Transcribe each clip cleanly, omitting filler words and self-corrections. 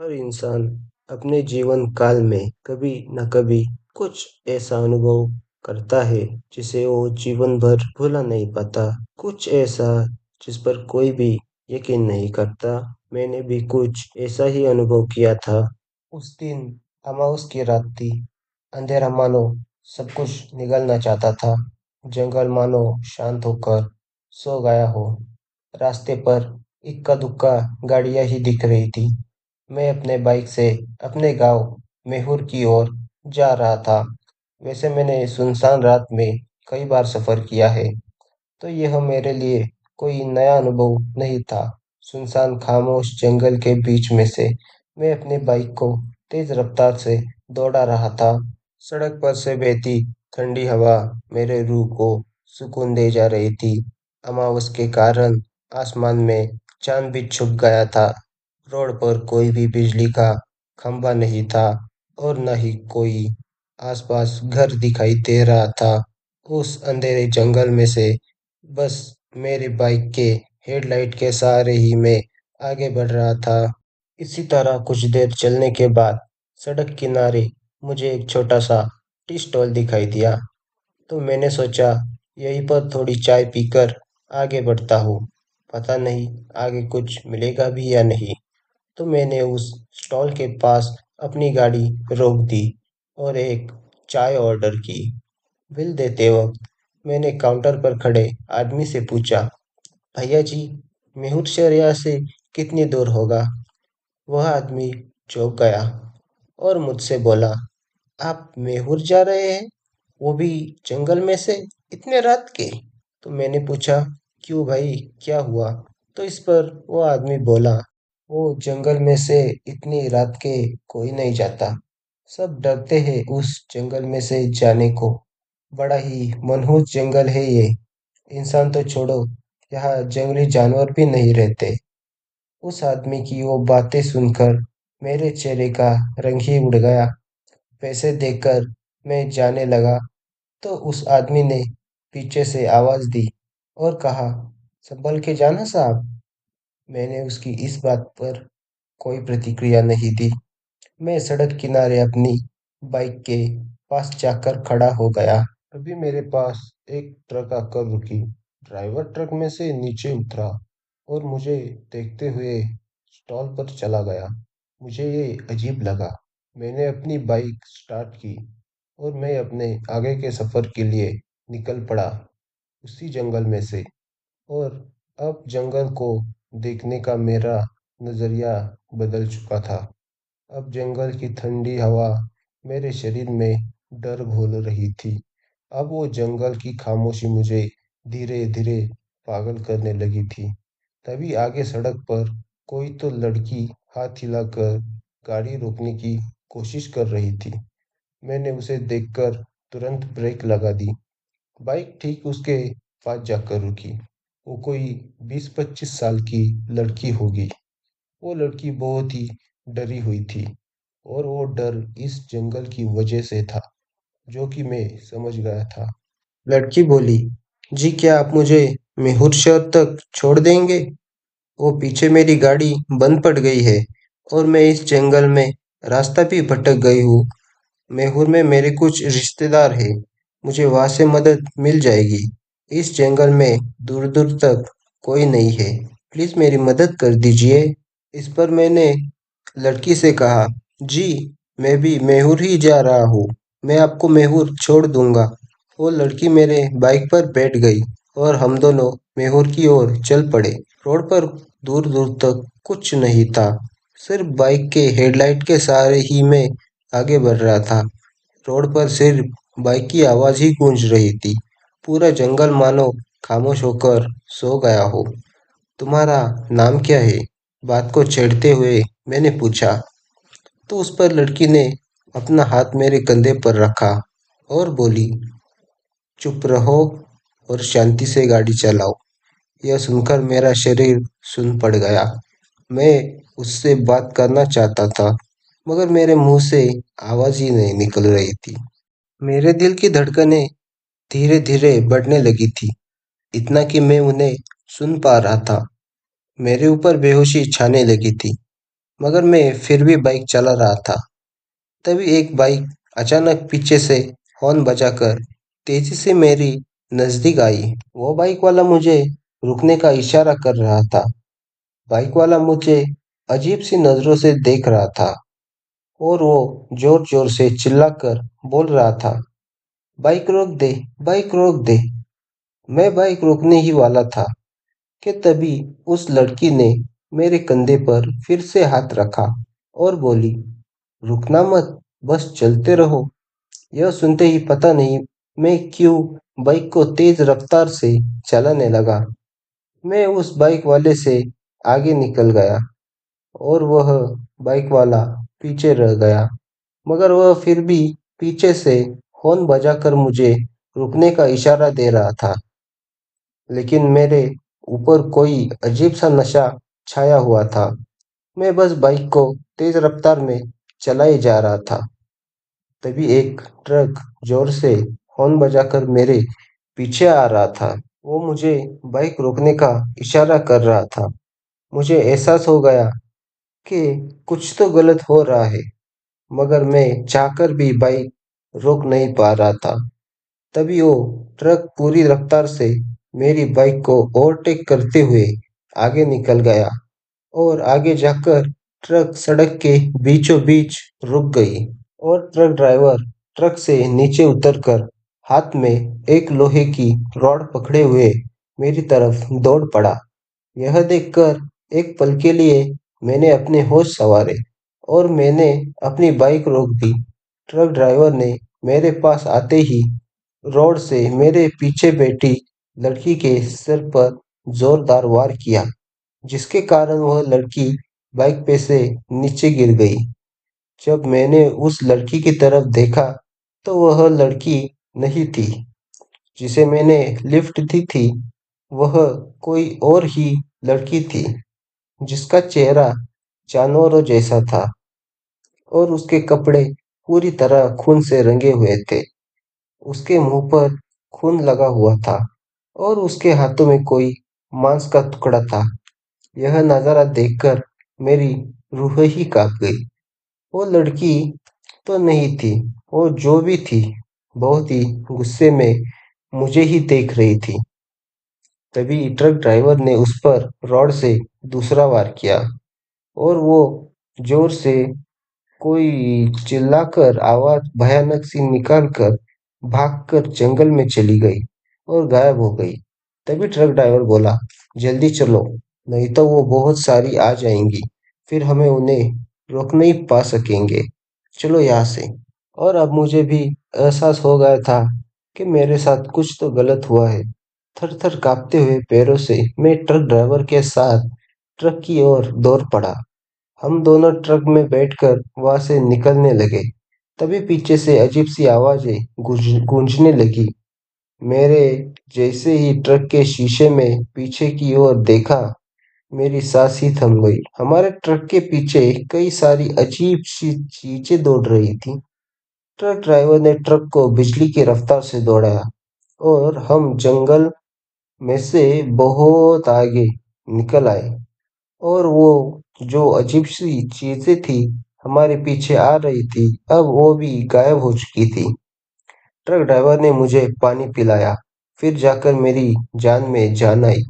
हर इंसान अपने जीवन काल में कभी न कभी कुछ ऐसा अनुभव करता है जिसे वो जीवन भर भुला नहीं पाता। कुछ ऐसा जिस पर कोई भी यकीन नहीं करता। मैंने भी कुछ ऐसा ही अनुभव किया था। उस दिन अमावस की रात थी। अंधेरा मानो सब कुछ निगलना चाहता था। जंगल मानो शांत होकर सो गया हो। रास्ते पर इक्का दुक्का गाड़ियां ही दिख रही थी। मैं अपने बाइक से अपने गांव मैहूर की ओर जा रहा था। वैसे मैंने सुनसान रात में कई बार सफर किया है, तो यह मेरे लिए कोई नया अनुभव नहीं था। सुनसान खामोश जंगल के बीच में से मैं अपनी बाइक को तेज रफ्तार से दौड़ा रहा था। सड़क पर से बहती ठंडी हवा मेरे रूह को सुकून दे जा रही थी। अमावस के कारण आसमान में चांद भी छुप गया था। रोड पर कोई भी बिजली का खंभा नहीं था और न ही कोई आसपास घर दिखाई दे रहा था। उस अंधेरे जंगल में से बस मेरी बाइक के हेडलाइट के सहारे ही मैं आगे बढ़ रहा था। इसी तरह कुछ देर चलने के बाद सड़क किनारे मुझे एक छोटा सा टी स्टॉल दिखाई दिया। तो मैंने सोचा यहीं पर थोड़ी चाय पीकर आगे बढ़ता हूँ। पता नहीं आगे कुछ मिलेगा भी या नहीं। तो मैंने उस स्टॉल के पास अपनी गाड़ी रोक दी और एक चाय ऑर्डर की। बिल देते वक्त मैंने काउंटर पर खड़े आदमी से पूछा, भैया जी, मेहुर शहर यहाँ से कितनी दूर होगा? वह आदमी चौंक गया और मुझसे बोला, आप मैहूर जा रहे हैं? वो भी जंगल में से, इतने रात के? तो मैंने पूछा, क्यों भाई, क्या हुआ? तो इस पर वो आदमी बोला, वो जंगल में से इतनी रात के कोई नहीं जाता। सब डरते हैं उस जंगल में से जाने को। बड़ा ही मनहूस जंगल है ये। इंसान तो छोड़ो, यहाँ जंगली जानवर भी नहीं रहते। उस आदमी की वो बातें सुनकर मेरे चेहरे का रंग ही उड़ गया। पैसे देकर मैं जाने लगा, तो उस आदमी ने पीछे से आवाज दी और कहा, संभल के जाना साहब। मैंने उसकी इस बात पर कोई प्रतिक्रिया नहीं दी। मैं सड़क किनारे अपनी बाइक के पास जाकर खड़ा हो गया। अभी मेरे पास एक ट्रक आकर रुकी। ड्राइवर ट्रक में से नीचे उतरा और मुझे देखते हुए स्टॉल पर चला गया। मुझे ये अजीब लगा। मैंने अपनी बाइक स्टार्ट की और मैं अपने आगे के सफर के लिए निकल पड़ा उसी जंगल में से। और अब जंगल को देखने का मेरा नजरिया बदल चुका था। अब जंगल की ठंडी हवा मेरे शरीर में डर घोल रही थी। अब वो जंगल की खामोशी मुझे धीरे धीरे पागल करने लगी थी। तभी आगे सड़क पर कोई तो लड़की हाथ हिलाकर गाड़ी रोकने की कोशिश कर रही थी। मैंने उसे देखकर तुरंत ब्रेक लगा दी। बाइक ठीक उसके पास जाकर रुकी। वो कोई 20-25 साल की लड़की होगी। वो लड़की बहुत ही डरी हुई थी और वो डर इस जंगल की वजह से था, जो कि मैं समझ गया था। लड़की बोली, जी क्या आप मुझे मैहूर शहर तक छोड़ देंगे? वो पीछे मेरी गाड़ी बंद पड़ गई है और मैं इस जंगल में रास्ता भी भटक गई हूँ। मैहूर में मेरे कुछ रिश्तेदार हैं। मुझे वहाँ से मदद मिल जाएगी। इस जंगल में दूर दूर तक कोई नहीं है। प्लीज मेरी मदद कर दीजिए। इस पर मैंने लड़की से कहा, जी मैं भी मैहूर ही जा रहा हूँ। मैं आपको मैहूर छोड़ दूंगा। वो लड़की मेरे बाइक पर बैठ गई और हम दोनों मैहूर की ओर चल पड़े। रोड पर दूर दूर तक कुछ नहीं था। सिर्फ बाइक के हेडलाइट के सहारे ही मैं आगे बढ़ रहा था। रोड पर सिर्फ बाइक की आवाज ही गूंज रही थी। पूरा जंगल मानो खामोश होकर सो गया हो। तुम्हारा नाम क्या है? बात को छेड़ते हुए मैंने पूछा। तो उस पर लड़की ने अपना हाथ मेरे कंधे पर रखा और बोली, चुप रहो और शांति से गाड़ी चलाओ। यह सुनकर मेरा शरीर सुन पड़ गया। मैं उससे बात करना चाहता था, मगर मेरे मुंह से आवाज ही नहीं निकल रही थी। मेरे दिल की धड़कनें धीरे धीरे बढ़ने लगी थी, इतना कि मैं उन्हें सुन पा रहा था। मेरे ऊपर बेहोशी छाने लगी थी। मगर मैं फिर भी बाइक चला रहा था। तभी एक बाइक अचानक पीछे से हॉर्न बजाकर तेजी से मेरी नजदीक आई। वो बाइक वाला मुझे रुकने का इशारा कर रहा था। बाइक वाला मुझे अजीब सी नजरों से देख रहा था और वो जोर जोर से चिल्लाकर बोल रहा था, बाइक रोक दे, बाइक रोक दे। मैं बाइक रोकने ही वाला था कि तभी उस लड़की ने मेरे कंधे पर फिर से हाथ रखा और बोली, रुकना मत, बस चलते रहो। यह सुनते ही पता नहीं मैं क्यों बाइक को तेज रफ्तार से चलाने लगा। मैं उस बाइक वाले से आगे निकल गया और वह बाइक वाला पीछे रह गया। मगर वह फिर भी पीछे से हॉर्न बजाकर मुझे रुकने का इशारा दे रहा था। लेकिन मेरे ऊपर कोई अजीब सा नशा छाया हुआ था। मैं बस बाइक को तेज रफ्तार में चलाए जा रहा था। तभी एक ट्रक जोर से हॉर्न बजाकर मेरे पीछे आ रहा था। वो मुझे बाइक रोकने का इशारा कर रहा था। मुझे एहसास हो गया कि कुछ तो गलत हो रहा है, मगर मैं चाहकर भी बाइक रोक नहीं पा रहा था। तभी वो ट्रक पूरी रफ्तार से मेरी बाइक को ओवरटेक करते हुए आगे निकल गया और आगे जाकर ट्रक सड़क के बीचों बीच रुक गई। और ट्रक ड्राइवर ट्रक से नीचे उतरकर हाथ में एक लोहे की रॉड पकड़े हुए मेरी तरफ दौड़ पड़ा। यह देखकर एक पल के लिए मैंने अपने होश संवारे और मैंने अपनी बाइक रोक दी। ट्रक ड्राइवर ने मेरे पास आते ही रॉड से मेरे पीछे बैठी लड़की के सिर पर जोरदार वार किया, जिसके कारण वह लड़की बाइक पे से नीचे गिर गई। जब मैंने उस लड़की की तरफ देखा तो वह लड़की नहीं थी जिसे मैंने लिफ्ट दी थी। वह कोई और ही लड़की थी जिसका चेहरा जानवरों जैसा था और उसके कपड़े पूरी तरह खून से रंगे हुए थे। उसके मुंह पर खून लगा हुआ था और उसके हाथों में कोई मांस का टुकड़ा था। यह नजारा देखकर मेरी रूह ही कांप गई। वो लड़की तो नहीं थी, वो जो भी थी बहुत ही गुस्से में मुझे ही देख रही थी। तभी ट्रक ड्राइवर ने उस पर रॉड से दूसरा वार किया और वो जोर से कोई चिल्लाकर आवाज भयानक सी निकालकर भागकर जंगल में चली गई और गायब हो गई। तभी ट्रक ड्राइवर बोला, जल्दी चलो, नहीं तो वो बहुत सारी आ जाएंगी, फिर हमें उन्हें रोक नहीं पा सकेंगे। चलो यहाँ से। और अब मुझे भी एहसास हो गया था कि मेरे साथ कुछ तो गलत हुआ है। थर थर कांपते हुए पैरों से मैं ट्रक ड्राइवर के साथ ट्रक की ओर दौड़ पड़ा। हम दोनों ट्रक में बैठकर वहां से निकलने लगे। तभी पीछे से अजीब सी आवाजें गूंजने लगी। मेरे जैसे ही ट्रक के शीशे में पीछे की ओर देखा, मेरी सांस ही थम गई। हमारे ट्रक के पीछे कई सारी अजीब सी चीजें दौड़ रही थी। ट्रक ड्राइवर ने ट्रक को बिजली की रफ्तार से दौड़ाया और हम जंगल में से बहुत आगे निकल आए। और वो जो अजीब सी चीजें थी हमारे पीछे आ रही थी, अब वो भी गायब हो चुकी थी। ट्रक ड्राइवर ने मुझे पानी पिलाया, फिर जाकर मेरी जान में जान आई।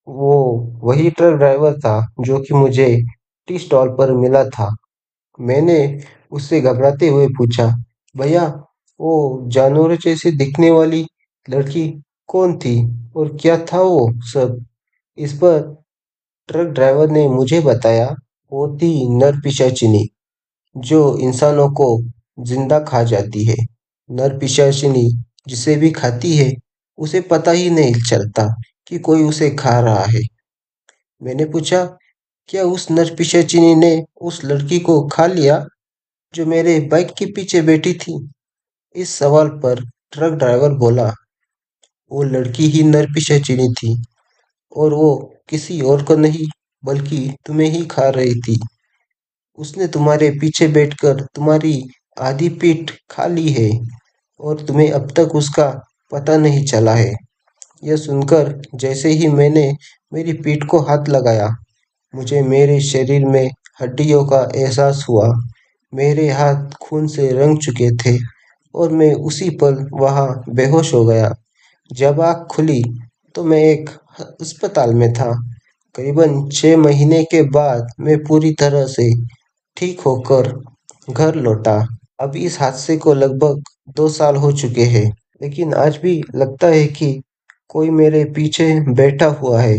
वो वही ट्रक ड्राइवर था जो कि मुझे टी स्टॉल पर मिला था। मैंने उससे घबराते हुए पूछा, भैया, वो जानवर जैसे दिखने वाली लड़की कौन थी और क्या था वो सब? इस पर ट्रक ड्राइवर ने मुझे बताया, वो थी नरपिशाचिनी जो इंसानों को जिंदा खा जाती है। नरपिशाचिनी जिसे भी खाती है उसे पता ही नहीं चलता कि कोई उसे खा रहा है। मैंने पूछा, क्या उस नरपिशाचिनी ने उस लड़की को खा लिया जो मेरे बाइक के पीछे बैठी थी? इस सवाल पर ट्रक ड्राइवर बोला, वो लड़की ही नरपिशाचिनी थी और वो किसी और को नहीं बल्कि तुम्हें ही खा रही थी। उसने तुम्हारे पीछे बैठकर तुम्हारी आधी पीठ खा ली है और तुम्हें अब तक उसका पता नहीं चला है। यह सुनकर जैसे ही मैंने मेरी पीठ को हाथ लगाया, मुझे मेरे शरीर में हड्डियों का एहसास हुआ। मेरे हाथ खून से रंग चुके थे और मैं उसी पल वहां बेहोश हो गया। जब आँख खुली तो मैं एक अस्पताल में था। करीबन 6 महीने के बाद मैं पूरी तरह से ठीक होकर घर लौटा। अब इस हादसे को लगभग 2 साल हो चुके हैं, लेकिन आज भी लगता है कि कोई मेरे पीछे बैठा हुआ है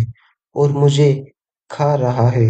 और मुझे खा रहा है।